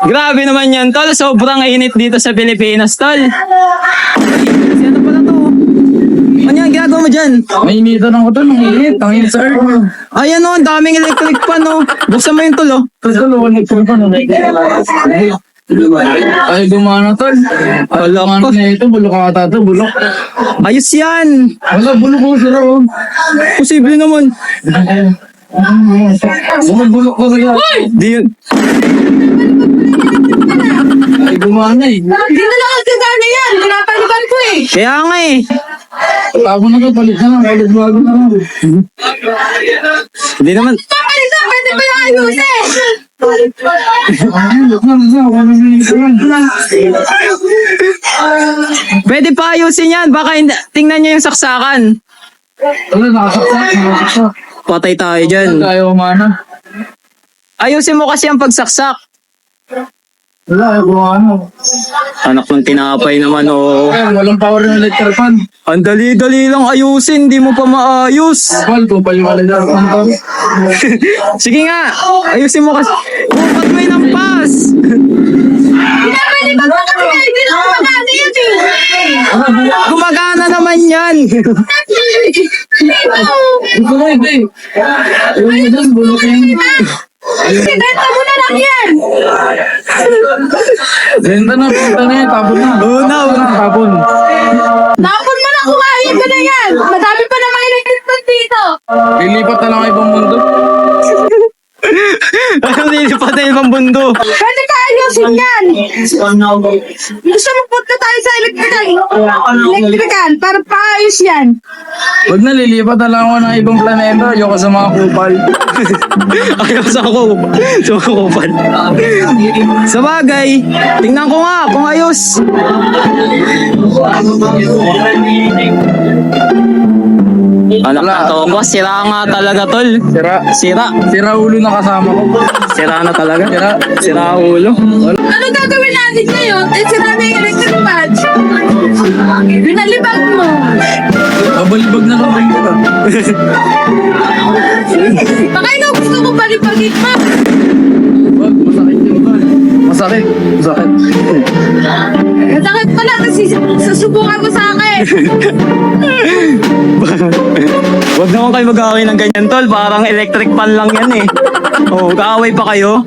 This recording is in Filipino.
Grabe naman yan, tol. Sobrang init dito sa Pilipinas, tol. Ano pala to? Ano yan, ginagawa mo dyan? May inito ng ko to, ng init, ang init sir. Ayan o, ang daming electric fan o. Buksan mo yung tol o. Ay, gumana tol. Wala nga na ito, bulok ata to, bulok. Ayos yan. Wala, bulok ko sir oh. Posible naman. Bulok ko sir. Di yun. Ay, gumana eh. Hindi na lang ang gagana yan. Pinapaliban ko eh. Kaya nga eh. Bago na to, palit na lang, palit bago na lang. Hindi naman. Papalitan, pwede ba yung ayusin? Pwede pa ayusin yan. Baka tingnan niyo yung saksakan. Wala, nakasaksak. Patay tayo dyan. Ayaw umana. Ayusin mo kasi ang pagsaksak. Wala, ayaw gumana. Anak ng tinapay naman o. Walang power ng electric fan. Ang dali-dali lang ayusin. Di mo pa maayos. Kapal, kupal yung electric fan to. Sige nga. Ayusin mo kasi. Ba't may nampas? Pinapaliban ko kasi nga. Hindi na ako magana yan eh. Gumagana naman yan. Ito na, hindi. Ayaw mo dyan, bulok yan. Ibenta mo na lang yan. Benta na yan, tapon na. Oo na. Tapon. Napon mo na kung kaya ka na yan. Madami pa namang electric dito. Lilipat na lang ang ibang mundo. Ano nilipat na ibang bundo? Pwede ka ayusin yan. Gusto mo punta tayo sa electrical para paayos yan. Huwag na, lilipat na lang ako ng ibang planeta. Ayoko sa mga kupal. Ayaw sa ako. Sa kupal. Sa bagay, tingnan ko nga kung ayos. Anak na to ko, sira nga talaga tol. Sira. Sira. Sira ulo na kasama ko. Sira na talaga. Sira. Sira ulo. Ano gagawin natin ngayon? Eh, sira na yung electric fan. Binalibag mo. Kabalibag na lang kita. Baka ikaw gusto ko balibagin pa. Wag, masakit yung tol. Masakit. Masakit. Masakit pala kasi susubukan mo sa akin. Huwag naman kayo mag-away ng ganyan tol. Parang electric fan lang yan eh. Oh, kaaway pa kayo.